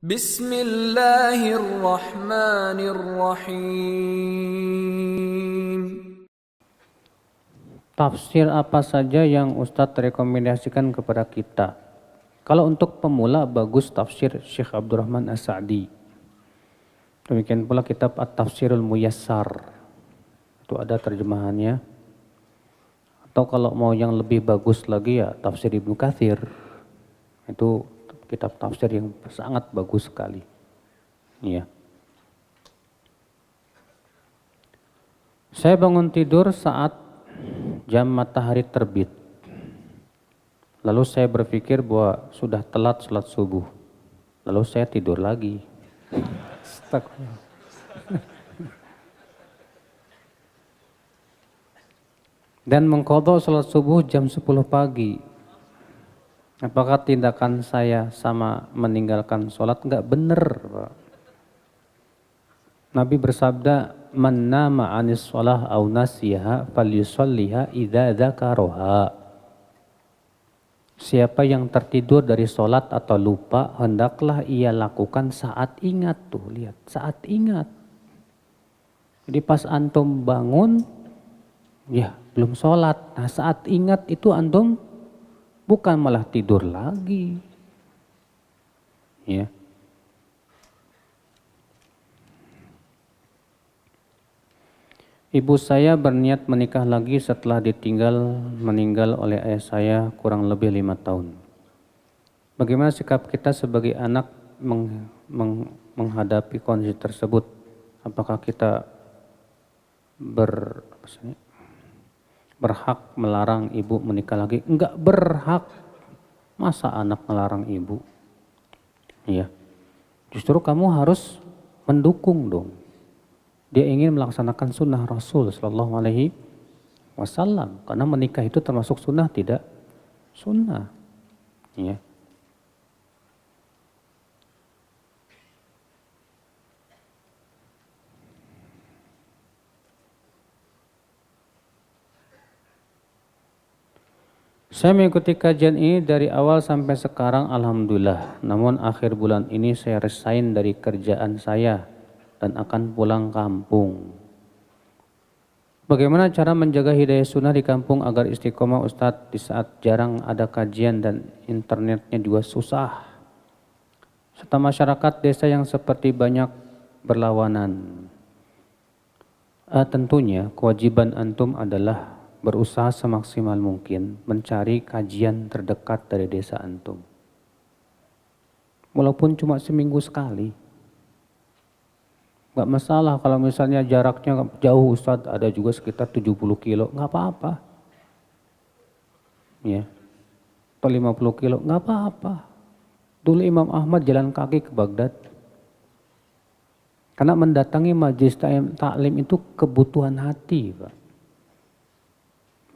Bismillahirrahmanirrahim. Tafsir apa saja yang Ustadz rekomendasikan kepada kita? Kalau untuk pemula bagus tafsir Syekh Abdurrahman As-Sa'di. Demikian pula kitab At-Tafsirul Muyassar. Itu ada terjemahannya. Atau kalau mau yang lebih bagus lagi ya tafsir Ibnu Katsir. Itu kitab tafsir yang sangat bagus sekali. Iya. Saya bangun tidur saat jam matahari terbit. Lalu saya berpikir bahwa sudah telat sholat subuh. Lalu saya tidur lagi. Dan mengqadha sholat subuh jam 10 pagi. Apakah tindakan saya sama meninggalkan sholat? Enggak benar, Pak. Nabi bersabda, "Man nama 'anis shalah aw nasiyaha falyusalliha idza dzakaraha." Siapa yang tertidur dari sholat atau lupa, hendaklah ia lakukan saat ingat. Tuh, lihat, saat ingat. Jadi pas antum bangun, ya belum sholat. Nah saat ingat itu antum bukan malah tidur lagi. Ya. Ibu saya berniat menikah lagi setelah meninggal oleh ayah saya kurang lebih 5 tahun. Bagaimana sikap kita sebagai anak menghadapi kondisi tersebut? Apakah kita berhak melarang ibu menikah lagi? Enggak berhak. Masa anak melarang ibu? Iya. Justru kamu harus mendukung dong. Dia ingin melaksanakan sunnah Rasul Sallallahu Alaihi Wasallam, karena menikah itu termasuk sunnah tidak sunnah. Ya. Saya mengikuti kajian ini dari awal sampai sekarang, alhamdulillah. Namun akhir bulan ini saya resign dari kerjaan saya dan akan pulang kampung. Bagaimana cara menjaga hidayah sunnah di kampung agar istiqomah Ustadz di saat jarang ada kajian dan internetnya juga susah? Serta masyarakat desa yang seperti banyak berlawanan. Tentunya kewajiban antum adalah berusaha semaksimal mungkin mencari kajian terdekat dari desa antum. Walaupun cuma seminggu sekali. Gak masalah kalau misalnya jaraknya jauh Ustadz, ada juga sekitar 70 kilo, gak apa-apa. Ya. Atau 50 kilo, gak apa-apa. Dulu Imam Ahmad jalan kaki ke Baghdad. Karena mendatangi majelis taklim itu kebutuhan hati, Pak.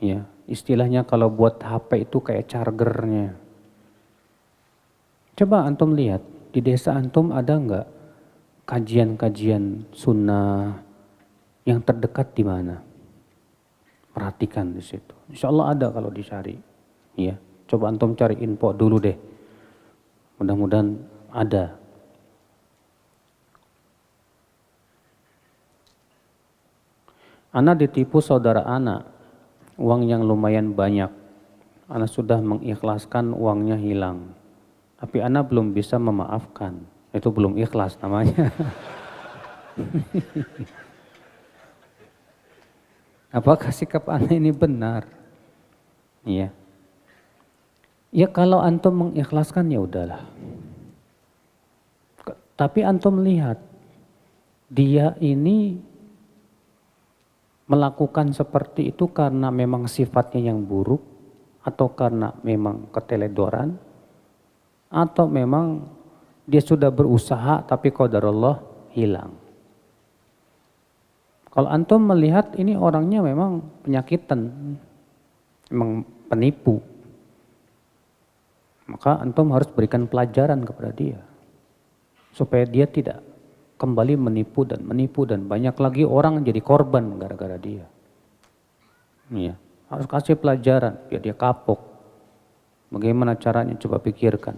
Ya, istilahnya kalau buat HP itu kayak chargernya. Coba antum lihat, di desa antum ada enggak kajian-kajian sunnah yang terdekat di mana? Perhatikan di situ. Insya Allah ada kalau dicari. Ya, coba antum cari info dulu deh. Mudah-mudahan ada. Ana ditipu saudara ana, uang yang lumayan banyak. Ana sudah mengikhlaskan, uangnya hilang. Tapi ana belum bisa memaafkan. Itu belum ikhlas namanya. Apakah sikap ana ini benar? Iya. Ya kalau antum mengikhlaskan ya udahlah. Tapi antum lihat, dia ini melakukan seperti itu karena memang sifatnya yang buruk, atau karena memang keteledoran, atau memang dia sudah berusaha tapi qadarullah hilang. Kalau antum melihat ini orangnya memang penyakitan, memang penipu, maka antum harus berikan pelajaran kepada dia supaya dia tidak kembali menipu dan banyak lagi orang jadi korban gara-gara dia. Iya, harus kasih pelajaran biar dia kapok. Bagaimana caranya, coba pikirkan.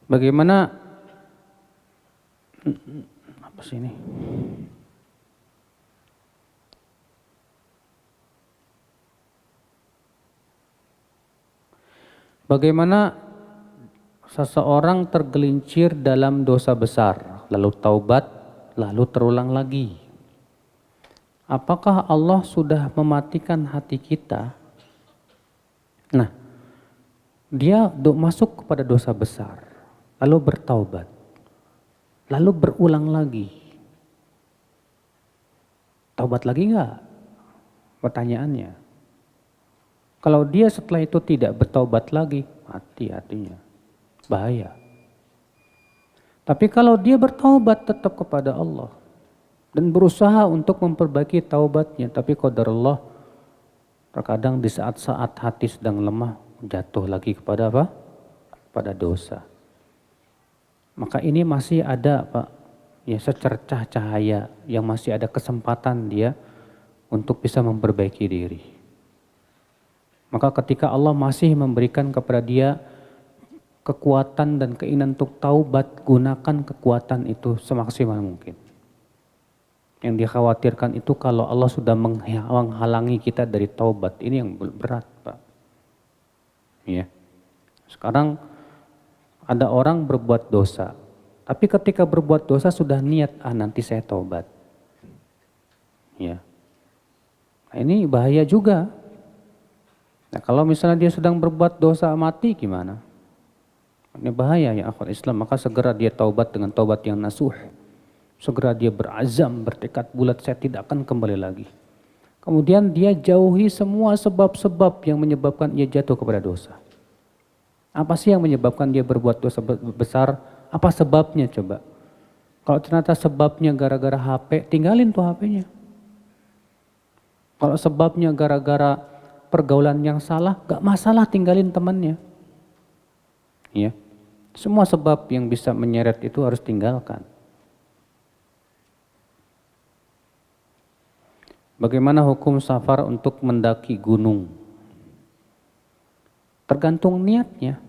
Bagaimana apa sih ini? Bagaimana seseorang tergelincir dalam dosa besar, lalu taubat, lalu terulang lagi? Apakah Allah sudah mematikan hati kita? Nah, dia masuk kepada dosa besar, lalu bertaubat, lalu berulang lagi. Taubat lagi enggak? Pertanyaannya. Kalau dia setelah itu tidak bertaubat lagi, mati hatinya. Bahaya. Tapi kalau dia bertaubat tetap kepada Allah dan berusaha untuk memperbaiki taubatnya, tapi qadarullah terkadang di saat-saat hati sedang lemah jatuh lagi kepada apa? Pada dosa. Maka ini masih ada Pak, ya secercah cahaya yang masih ada kesempatan dia untuk bisa memperbaiki diri. Maka ketika Allah masih memberikan kepada dia kekuatan dan keinginan untuk taubat, gunakan kekuatan itu semaksimal mungkin. Yang dikhawatirkan itu kalau Allah sudah menghalangi kita dari taubat, ini yang berat Pak. Ya. Sekarang ada orang berbuat dosa, tapi ketika berbuat dosa sudah niat, nanti saya taubat. Ya. Nah, ini bahaya juga. Nah, kalau misalnya dia sedang berbuat dosa mati gimana? Ini bahaya ya akhwat Islam, maka segera dia taubat dengan taubat yang nasuh. Segera dia berazam, bertekad bulat, saya tidak akan kembali lagi. Kemudian dia jauhi semua sebab-sebab yang menyebabkan ia jatuh kepada dosa. Apa sih yang menyebabkan dia berbuat dosa besar? Apa sebabnya coba? Kalau ternyata sebabnya gara-gara HP, tinggalin tuh HP-nya. Kalau sebabnya gara-gara pergaulan yang salah, gak masalah tinggalin temannya. Ya. Semua sebab yang bisa menyeret itu harus tinggalkan. Bagaimana hukum safar untuk mendaki gunung? Tergantung niatnya.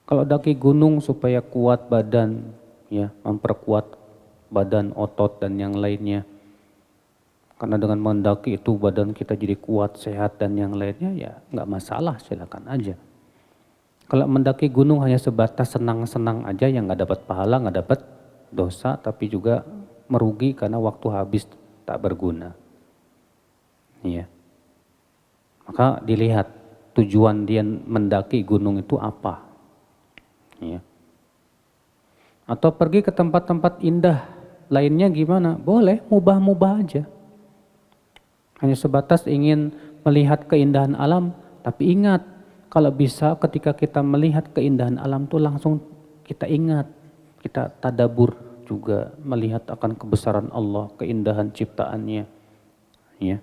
Kalau daki gunung supaya kuat badan, ya, memperkuat badan, otot dan yang lainnya. Karena dengan mendaki itu badan kita jadi kuat, sehat dan yang lainnya, ya nggak masalah, silakan aja. Kalau mendaki gunung hanya sebatas senang-senang aja, yang nggak dapat pahala, nggak dapat dosa, tapi juga merugi karena waktu habis tak berguna. Iya. Maka dilihat tujuan dia mendaki gunung itu apa. Iya. Atau pergi ke tempat-tempat indah lainnya gimana? Boleh, mubah-mubah aja. Hanya sebatas ingin melihat keindahan alam, tapi ingat, kalau bisa ketika kita melihat keindahan alam itu langsung kita ingat, kita tadabur juga melihat akan kebesaran Allah, keindahan ciptaannya. Ya.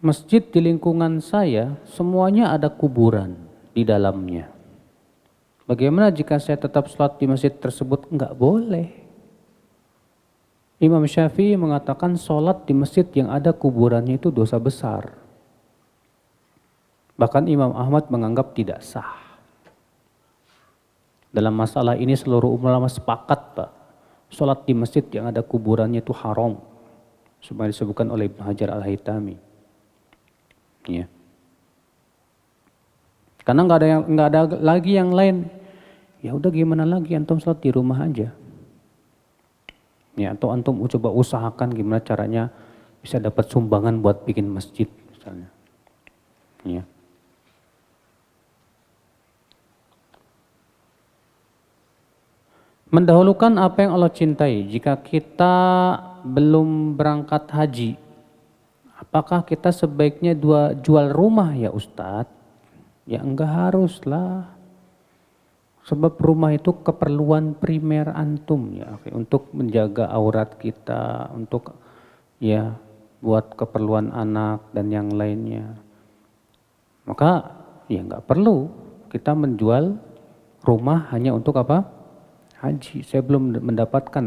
Masjid di lingkungan saya semuanya ada kuburan di dalamnya. Bagaimana jika saya tetap sholat di masjid tersebut? Enggak boleh. Imam Syafi'i mengatakan sholat di masjid yang ada kuburannya itu dosa besar. Bahkan Imam Ahmad menganggap tidak sah. Dalam masalah ini seluruh ulama sepakat Pak. Sholat di masjid yang ada kuburannya itu haram. Sebagaimana disebutkan oleh Ibnu Hajar Al-Haytami. Ya. Karena nggak ada lagi yang lain. Ya udah gimana lagi, antum sholat di rumah aja. Ya, atau antum coba usahakan gimana caranya bisa dapat sumbangan buat bikin masjid misalnya. Ya. Mendahulukan apa yang Allah cintai. Jika kita belum berangkat haji, apakah kita sebaiknya jual rumah ya Ustadz? Ya enggak harus lah. Sebab rumah itu keperluan primer antum ya, untuk menjaga aurat kita, untuk ya buat keperluan anak dan yang lainnya. Maka ya enggak perlu kita menjual rumah hanya untuk apa? Haji. Saya belum mendapatkan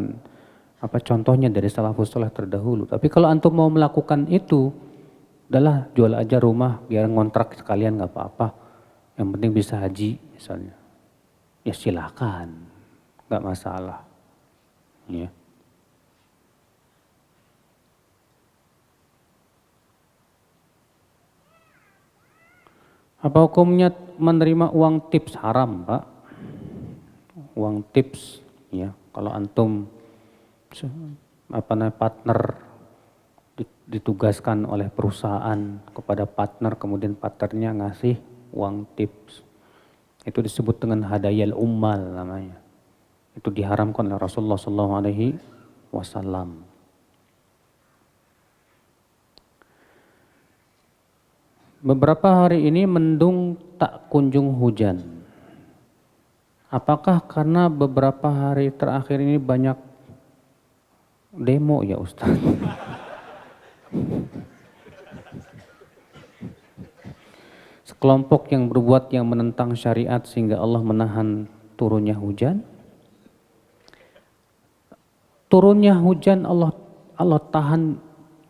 apa contohnya dari salafus saleh terdahulu. Tapi kalau antum mau melakukan itu, udahlah jual aja rumah biar ngontrak sekalian nggak apa-apa. Yang penting bisa haji misalnya. Ya silakan, nggak masalah. Ya. Apa hukumnya menerima uang tips? Haram, Pak. Uang tips, ya. Kalau antum partner ditugaskan oleh perusahaan kepada partner, kemudian partnernya ngasih uang tips. Itu disebut dengan hadayal ummal namanya. Itu diharamkan oleh Rasulullah SAW. Beberapa hari ini mendung tak kunjung hujan. Apakah karena beberapa hari terakhir ini banyak demo ya Ustaz? Sekelompok yang berbuat yang menentang syariat sehingga Allah menahan turunnya hujan. Turunnya hujan Allah tahan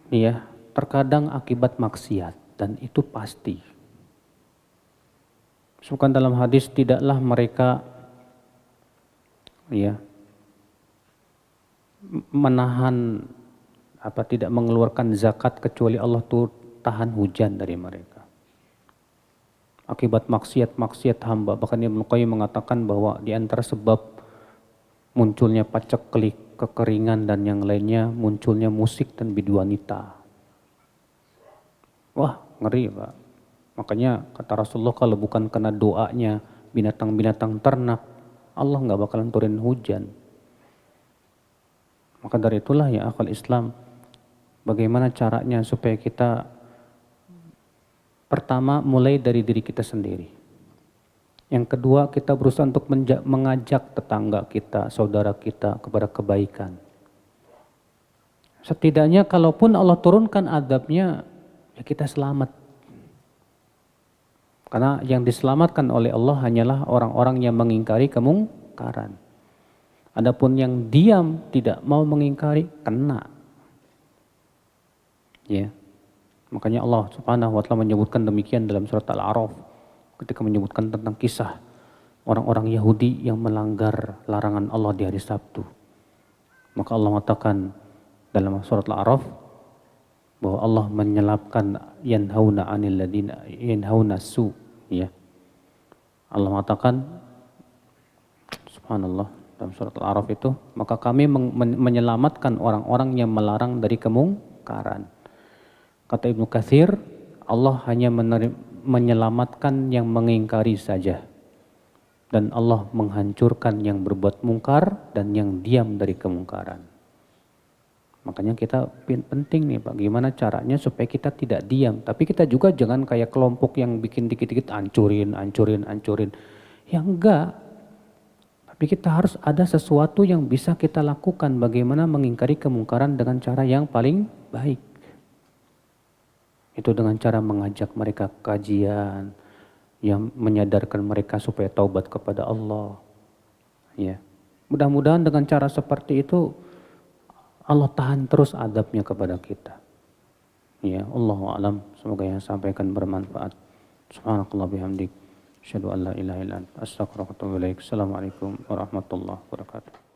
ya, terkadang akibat maksiat. Dan itu pasti. Sebutkan dalam hadis tidaklah mereka ya menahan tidak mengeluarkan zakat kecuali Allah tuh tahan hujan dari mereka. Akibat maksiat hamba. Bahkan Ibnu Qayyim mengatakan bahwa di antara sebab munculnya paceklik, kekeringan dan yang lainnya munculnya musik dan biduanita. Wah, ngeri Pak. Makanya kata Rasulullah kalau bukan karena doanya binatang-binatang ternak, Allah nggak bakalan turun hujan. Maka dari itulah ya akal Islam, bagaimana caranya supaya kita pertama mulai dari diri kita sendiri. Yang kedua kita berusaha untuk mengajak tetangga kita, saudara kita kepada kebaikan. Setidaknya kalaupun Allah turunkan azabnya, ya kita selamat. Karena yang diselamatkan oleh Allah hanyalah orang-orang yang mengingkari kemungkaran. Adapun yang diam tidak mau mengingkari, kena. Ya. Makanya Allah Subhanahu wa taala menyebutkan demikian dalam surat Al-A'raf ketika menyebutkan tentang kisah orang-orang Yahudi yang melanggar larangan Allah di hari Sabtu. Maka Allah mengatakan dalam surat Al-A'raf bahwa Allah menyelapkan yanhauna 'anil ladina yanhauna su, ya. Allah mengatakan subhanallah dalam surat Al-A'raf itu, maka kami menyelamatkan orang-orang yang melarang dari kemungkaran. Kata Ibnu Katsir, Allah hanya menyelamatkan yang mengingkari saja. Dan Allah menghancurkan yang berbuat mungkar dan yang diam dari kemungkaran. Makanya kita penting nih Pak, gimana caranya supaya kita tidak diam. Tapi kita juga jangan kayak kelompok yang bikin dikit-dikit ancurin. Ya enggak. Tapi kita harus ada sesuatu yang bisa kita lakukan. Bagaimana mengingkari kemungkaran dengan cara yang paling baik. Itu dengan cara mengajak mereka kajian. Yang menyadarkan mereka supaya taubat kepada Allah. Ya. Mudah-mudahan dengan cara seperti itu Allah tahan terus adabnya kepada kita. Ya, Allahu a'lam. Semoga yang sampaikan bermanfaat. Subhanakallah bihamdik. Asyhadu an la ilaha illa anta astaghfiruka wa atubu ilaik. Assalamualaikum warahmatullahi wabarakatuh.